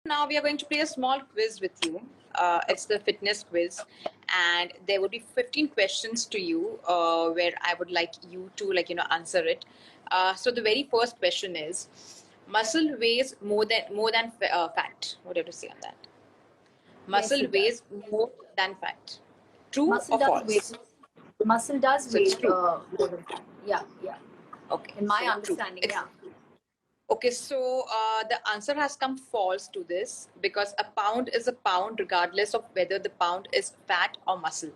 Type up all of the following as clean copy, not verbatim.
Now we are going to play a small quiz with you. It's the fitness quiz, and there will be 15 questions to you, where I would like you to answer it. So the very first question is: muscle weighs more than fat. What do you have to say on that? Yes, Muscle it weighs does. more than fat. True Muscle or does weigh. false? Muscle does So it's weigh true. more than fat. Yeah, yeah. Okay, In my so true. understanding, yeah. Okay, so the answer has come false to this because a pound is a pound regardless of whether the pound is fat or muscle.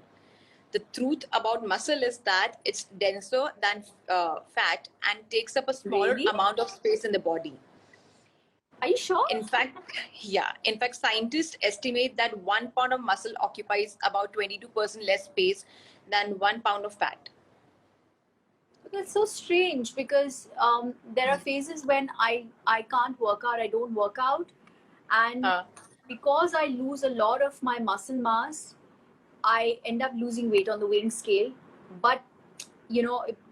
The truth about muscle is that it's denser than fat and takes up a smaller Really? amount of space in the body. Are you sure? In fact, yeah. In fact, scientists estimate that 1 pound of muscle occupies about 22% less space than 1 pound of fat. It's so strange because there are phases when I can't work out, I don't work out, and Uh, because I lose a lot of my muscle mass, I end up losing weight on the weighing scale. But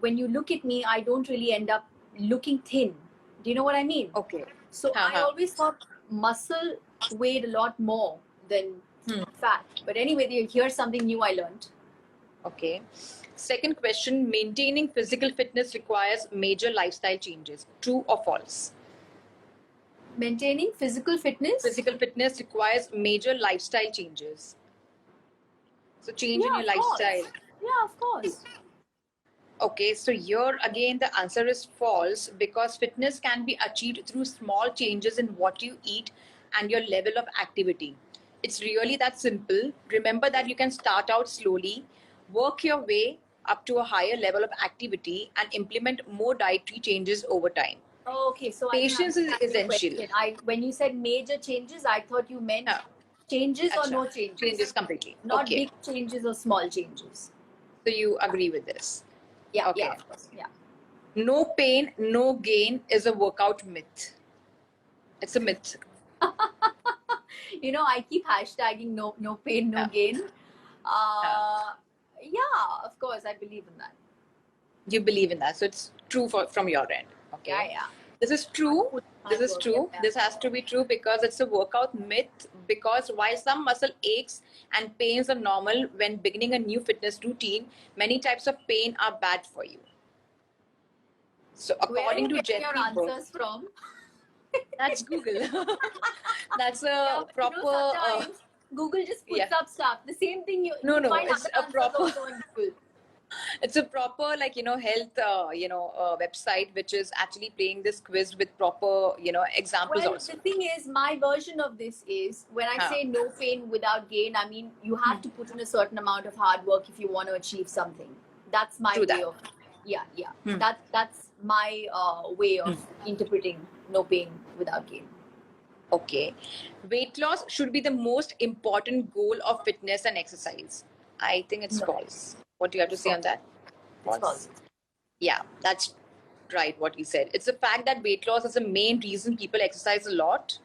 when you look at me, I don't really end up looking thin. Do you know what I mean? okay. So I Uh-huh. always thought muscle weighed a lot more than fat. But anyway, here's something new I learned. Okay. Second question, maintaining physical fitness requires major lifestyle changes. True or false? Maintaining physical fitness? Physical fitness requires major lifestyle changes. So change in Yeah, your of course. lifestyle. Yeah, of course. Okay, so here again the answer is false because fitness can be achieved through small changes in what you eat and your level of activity. It's really that simple. Remember that you can start out slowly, work your way up to a higher level of activity, and implement more dietary changes over time. Okay, so Patience I is can understand your essential. question. When you said major changes, I thought you meant Yeah. changes or Acha. no changes. Changes completely. Not Okay. big changes or small changes. So you agree with this? Yeah, Okay. yeah, of course. Yeah. No pain, no gain is a workout myth. It's a myth. I keep hashtagging no pain, no Yeah. gain. Yeah, of course, I believe in that. You believe in that. So it's true from your end. Okay. Yeah, yeah. This is true. This is Work, true. yeah. This has to be true because it's a workout myth. Because while some muscle aches and pains are normal when beginning a new fitness routine, many types of pain are bad for you. So according Where are to you getting your Jeffrey answers from? that's Google. That's Yeah, a but proper. sometimes Google just puts Yeah. up stuff. The same thing you No, find it's other a answers proper. also on Google. It's a proper health website which is actually playing this quiz with proper examples Well, also. the thing is, my version of this is when I say no pain without gain, I mean you have to put in a certain amount of hard work if you want to achieve something. That's my way of, yeah. That's my way of interpreting no pain without gain. Okay. Weight loss should be the most important goal of fitness and exercise. I think it's false. What do you have to say on that? It's false. Yeah, that's right what you said. It's the fact that weight loss is the main reason people exercise a lot.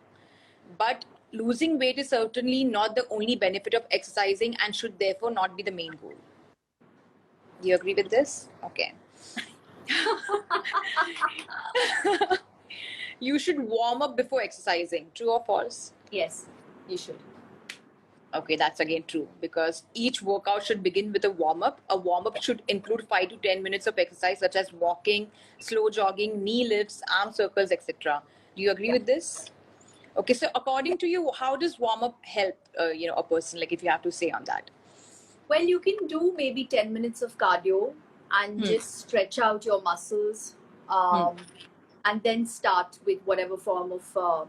But losing weight is certainly not the only benefit of exercising and should therefore not be the main goal. Do you agree with this? Okay. You should warm up before exercising. True or false? Yes, you should. Okay, that's again true because each workout should begin with a warm up. A warm up should include 5 to 10 minutes of exercise such as walking, slow jogging, knee lifts, arm circles, etc. Do you agree with this? Okay, so according to you, how does warm up help a person, like if you have to say on that? Well, you can do maybe 10 minutes of cardio and just stretch out your muscles and then start with whatever form of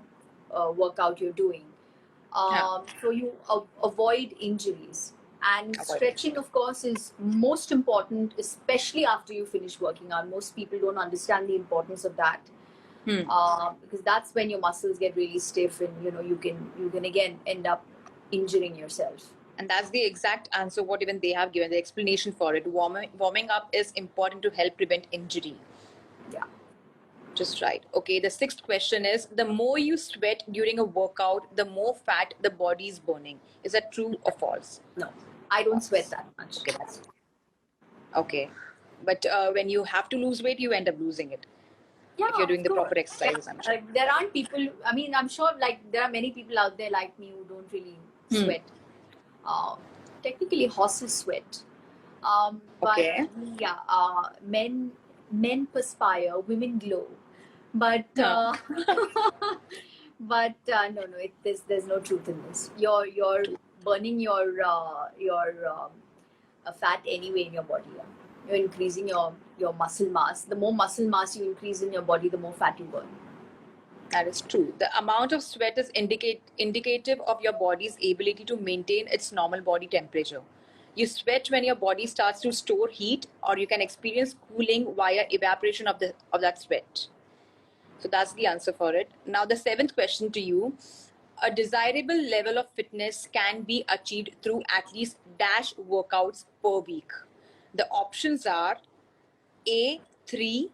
workout you're doing. So you avoid injuries. And stretching, of course, is most important, especially after you finish working out. Most people don't understand the importance of that. Because that's when your muscles get really stiff and you can again end up injuring yourself. And that's the exact answer what even they have given, the explanation for it. Warming up is important to help prevent injury. Yeah. Just right. Okay, the sixth question is, the more you sweat during a workout, the more fat the body is burning. Is that true or false? No, I don't sweat that much. Okay. But when you have to lose weight, you end up losing it. Yeah, if you're doing of the course. proper exercises, I'm sure. There aren't people, I mean, I'm sure like there are many people out there like me who don't really sweat. Technically, horses sweat. But Okay. yeah, men perspire, women glow. But Huh. but no, there's no truth in this. You're burning your fat anyway in your body. Yeah. You're increasing your muscle mass. The more muscle mass you increase in your body, the more fat you burn. That is true. The amount of sweat is indicative of your body's ability to maintain its normal body temperature. You sweat when your body starts to store heat, or you can experience cooling via evaporation of that sweat. So that's the answer for it. Now the seventh question to you. A desirable level of fitness can be achieved through at least dash workouts per week. The options are A 3,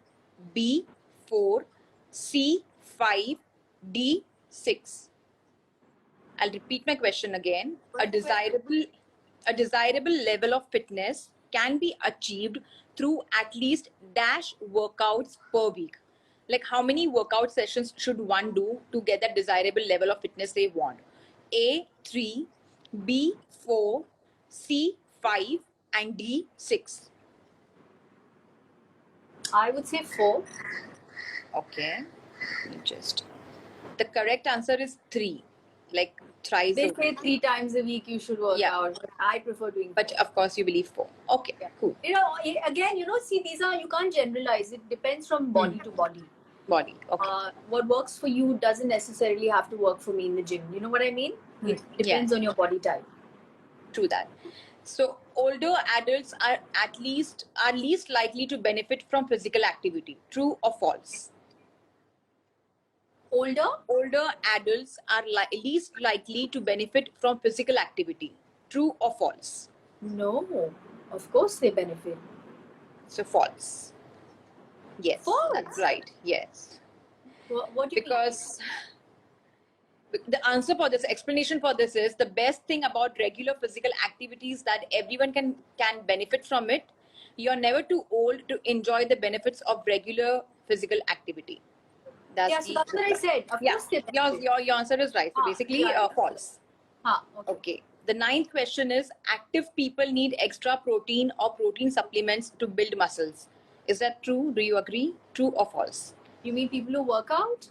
B 4, C 5, D 6. I'll repeat my question again. A desirable level of fitness can be achieved through at least dash workouts per week. Like how many workout sessions should one do to get that desirable level of fitness they want? A 3, B 4, C 5, and D 6. I would say 4. Okay. Let me just. The correct answer is 3. Like thrice They a say week. 3 times a week you should work Yeah. out. But I prefer doing. But of course you believe 4. Okay, Yeah. cool. Again, see, you can't generalize. It depends from body to body. Body. Okay. What works for you doesn't necessarily have to work for me in the gym. You know what I mean? It depends on your body type. True that. So older adults are least likely to benefit from physical activity. True or false? Older adults are least likely to benefit from physical activity. True or false? No, of course they benefit. So false. Yes, False. that's right. Yes. What do you mean? Because the answer for this, explanation for this is the best thing about regular physical activities that everyone can benefit from it. You're never too old to enjoy the benefits of regular physical activity. That's what I said. Of course they benefit. Your answer is right. So basically, false. Okay. The ninth question is: active people need extra protein or protein supplements to build muscles. Is that true? Do you agree? True or false? You mean people who work out?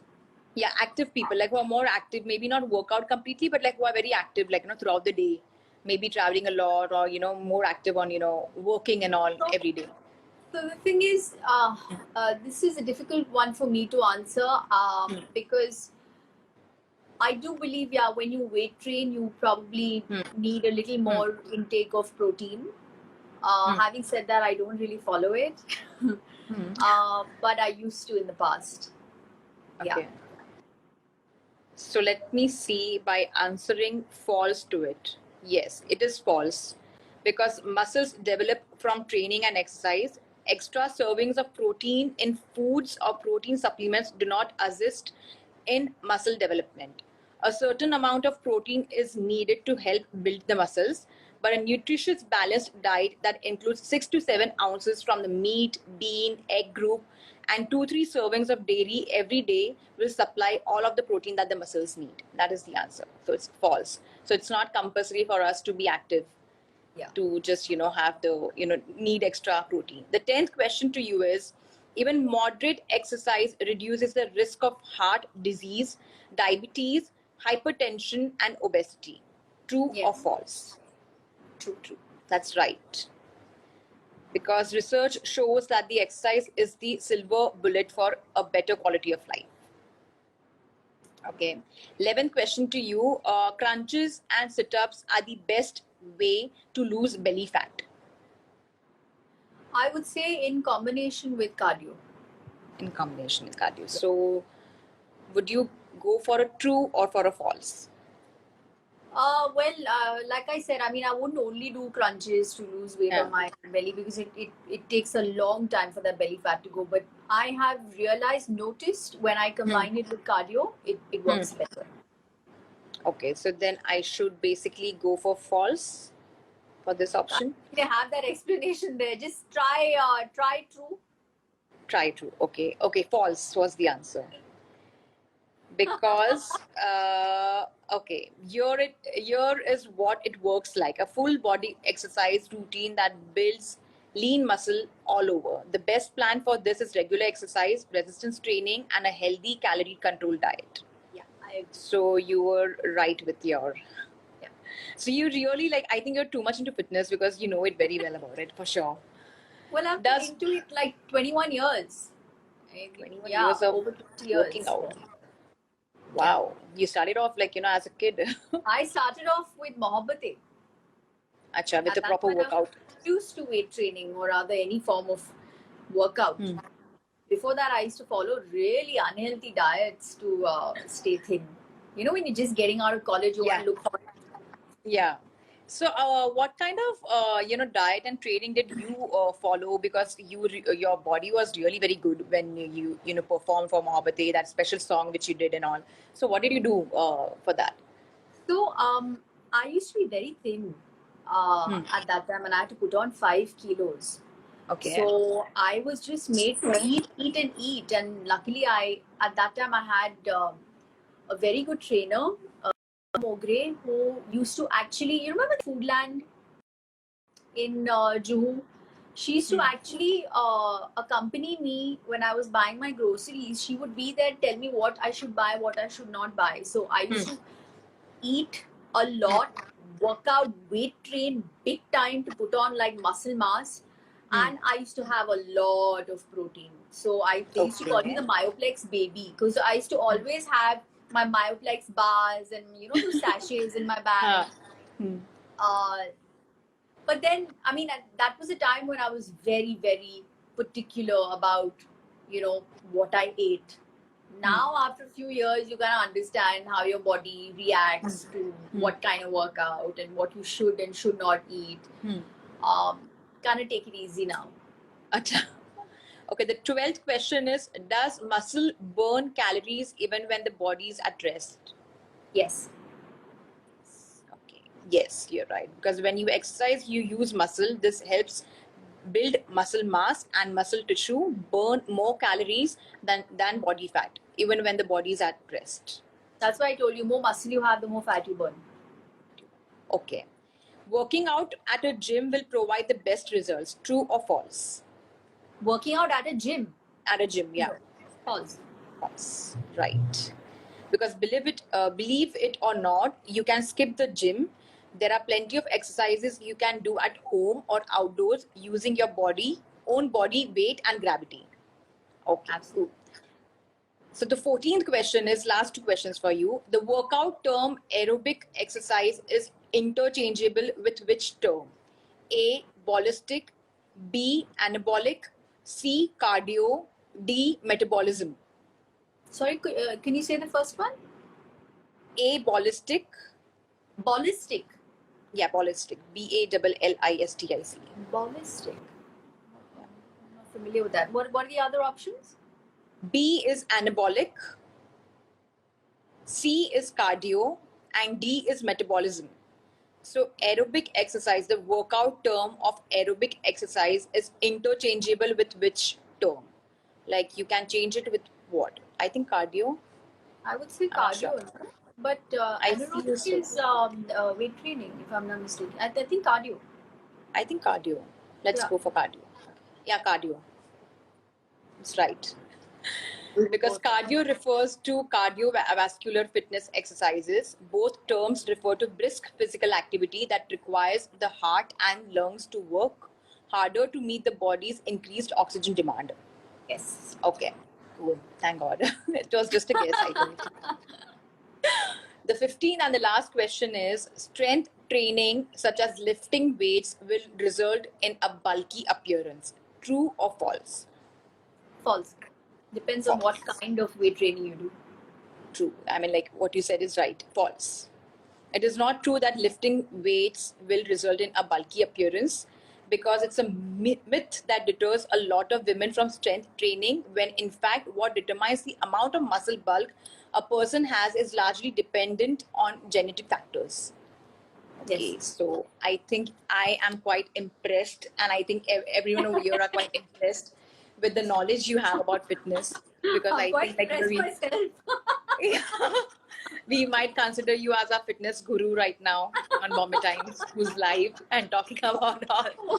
Yeah, active people, like who are more active, maybe not work out completely, but like who are very active, like throughout the day, maybe traveling a lot, or more active on working and all every day. So the thing is, this is a difficult one for me to answer because I do believe, when you weight train, you probably need a little more intake of protein. Having said that, I don't really follow it, but I used to in the past. Okay. Yeah. So let me see by answering false to it. Yes, it is false because muscles develop from training and exercise. Extra servings of protein in foods or protein supplements do not assist in muscle development. A certain amount of protein is needed to help build the muscles, but a nutritious balanced diet that includes 6 to 7 ounces from the meat, bean, egg group, and 2-3 servings of dairy every day will supply all of the protein that the muscles need. That is the answer. So it's false. So it's not compulsory for us to be active. To just have the need extra protein. The 10th question to you is: even moderate exercise reduces the risk of heart disease, diabetes, hypertension, and obesity. True or false? True. That's right. Because research shows that the exercise is the silver bullet for a better quality of life. Okay. 11th question to you. Crunches and sit-ups are the best way to lose belly fat. I would say in combination with cardio. In combination with cardio. So, would you go for a true or for a false? Like I said, I mean, I wouldn't only do crunches to lose weight on my belly because it takes a long time for that belly fat to go. But I have noticed when I combine it with cardio, it works better. Okay, so then I should basically go for false for this option. They have that explanation there. Just try true. Try to. Okay. Okay. False was the answer. Because okay, here is what it works like: a full body exercise routine that builds lean muscle all over. The best plan for this is regular exercise, resistance training, and a healthy calorie control diet. Yeah, I agree. So you were right with your. Yeah. So you really like. I think you're too much into fitness because you know it very well about it for sure. Well, I've been into it like 21 years. 21 Yeah, years of over 20 working years. out. Wow, you started off like as a kid. I started off with Mohabbate. Acha, with At a that proper point, I workout. was used to weight training or rather any form of workout. Before that, I used to follow really unhealthy diets to stay thin. You know, when you're just getting out of college, you want to look hot. Yeah. So, what kind of diet and training did you follow? Because your body was really very good when you performed for Mohabbat, that special song which you did and all. So, what did you do for that? So, I used to be very thin at that time, and I had to put on 5 kilos. Okay. So I was just made to eat, and luckily, at that time I had a very good trainer, Mogre, who used to actually, you remember Foodland in Juhu? She used to actually accompany me when I was buying my groceries. She would be there, tell me what I should buy, what I should not buy. So I used to eat a lot, work out, weight train big time to put on like muscle mass. And I used to have a lot of protein. So they used to call me the Myoplex baby because I used to always have my Myoplex bars and those sachets in my bag. But then, I mean, that was a time when I was very, very particular about, what I ate. Now, after a few years, you gotta understand how your body reacts to what kind of workout and what you should and should not eat. Kind of take it easy now. Okay, the 12th question is: does muscle burn calories even when the body is at rest? Yes. Okay. Yes, you're right. Because when you exercise, you use muscle. This helps build muscle mass and muscle tissue, burn more calories than body fat, even when the body is at rest. That's why I told you, more muscle you have, the more fat you burn. Okay. Working out at a gym will provide the best results. True or false? Working out at a gym? At a gym, yeah. No. False. False. Right. Because believe it or not, you can skip the gym. There are plenty of exercises you can do at home or outdoors using your own body weight and gravity. Okay. Absolutely. So the 14th question is last two questions for you. The workout term aerobic exercise is interchangeable with which term? A. Ballistic, B. Anabolic, C. Cardio, D. Metabolism. Sorry, can you say the first one? A. Ballistic. Ballistic. Yeah, ballistic. BALLISTIC. Ballistic. I'm not familiar with that. What are the other options? B is anabolic, C is cardio, and D is metabolism. So aerobic exercise, the workout term of aerobic exercise is interchangeable with which term? Like you can change it with what? I think cardio. I would say cardio, sure. But aerobic is weight training, if I'm not mistaken. I think cardio. I think cardio. Let's go for cardio. Yeah, cardio. That's right. Because cardio refers to cardiovascular fitness exercises. Both terms refer to brisk physical activity that requires the heart and lungs to work harder to meet the body's increased oxygen demand. Yes. Okay. Cool. Thank God. It was just a guess, I think. The 15th and the last question is: strength training such as lifting weights will result in a bulky appearance. True or false? False. Depends on what kind of weight training you do. True. I mean, like what you said is right. False. It is not true that lifting weights will result in a bulky appearance, because it's a myth that deters a lot of women from strength training, when in fact what determines the amount of muscle bulk a person has is largely dependent on genetic factors. Okay, Yes. so I think I am quite impressed, and I think everyone over here are quite impressed with the knowledge you have about fitness, because I'm I quite think stressed myself. we might consider you as a fitness guru right now on Bombay Times, who's live and talking about all. Oh,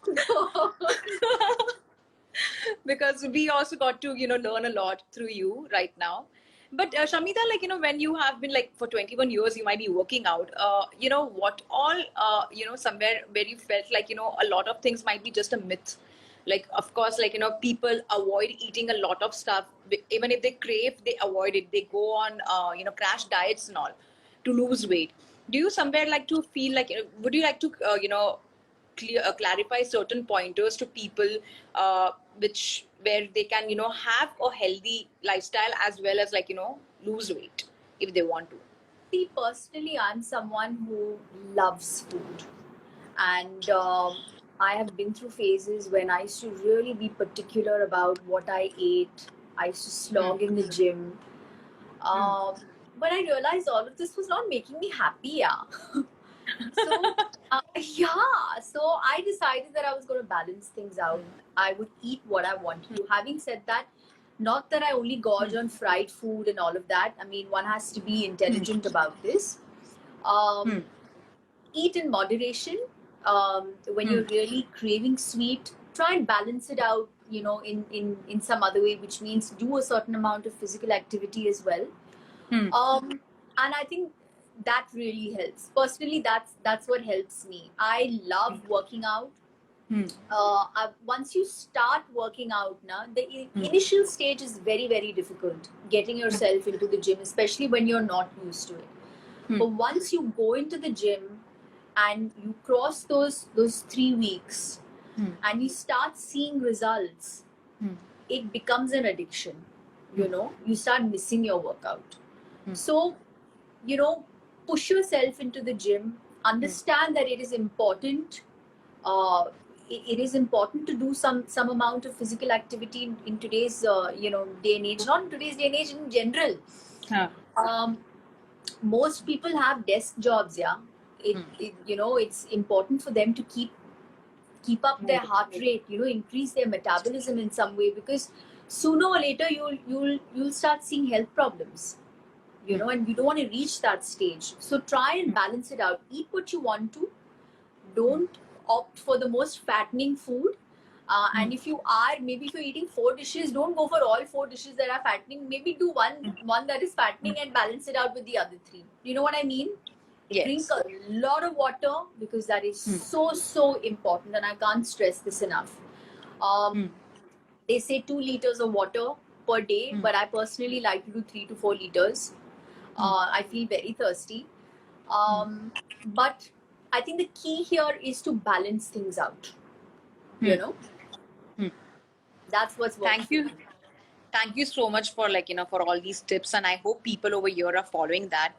God. Because we also got to learn a lot through you right now. But Shamita, like when you have been like for 21 years you might be working out, what all somewhere where you felt like a lot of things might be just a myth. Like of course, like people avoid eating a lot of stuff. Even if they crave, they avoid it. They go on crash diets and all to lose weight. Do you somewhere like to feel like would you like to clarify certain pointers to people, which where they can have a healthy lifestyle as well as like lose weight if they want to? See, personally, I'm someone who loves food. And I have been through phases when I used to really be particular about what I ate. I used to slog in the gym. Um, but I realized all of this was not making me happy. Yeah. So, so I decided that I was going to balance things out. I would eat what I wanted to. Having said that, not that I only gorge on fried food and all of that. I mean, one has to be intelligent about this. Eat in moderation. When you're really craving sweet, try and balance it out, in some other way, which means do a certain amount of physical activity as well. And I think that really helps. Personally, that's what helps me. I love working out. Once you start working out, the initial stage is very, very difficult. Getting yourself into the gym, especially when you're not used to it. But once you go into the gym and you cross those 3 weeks and you start seeing results, it becomes an addiction. You start missing your workout. So, push yourself into the gym. Understand that it is important. It is important to do some amount of physical activity in today's day and age. Not in today's day and age, in general. Most people have desk jobs. It's important for them to keep up their heart rate. Increase their metabolism in some way, because sooner or later you'll start seeing health problems. And you don't want to reach that stage. So try and balance it out. Eat what you want to. Don't opt for the most fattening food. And if you're eating 4 dishes, don't go for all 4 dishes that are fattening. Maybe do one that is fattening and balance it out with the other 3. You know what I mean? Yes. Drink a lot of water, because that is so important, and I can't stress this enough. They say 2 liters of water per day, but I personally like to do 3 to 4 liters. I feel very thirsty. But I think the key here is to balance things out. That's what's working. Thank you so much for for all these tips, and I hope people over here are following that.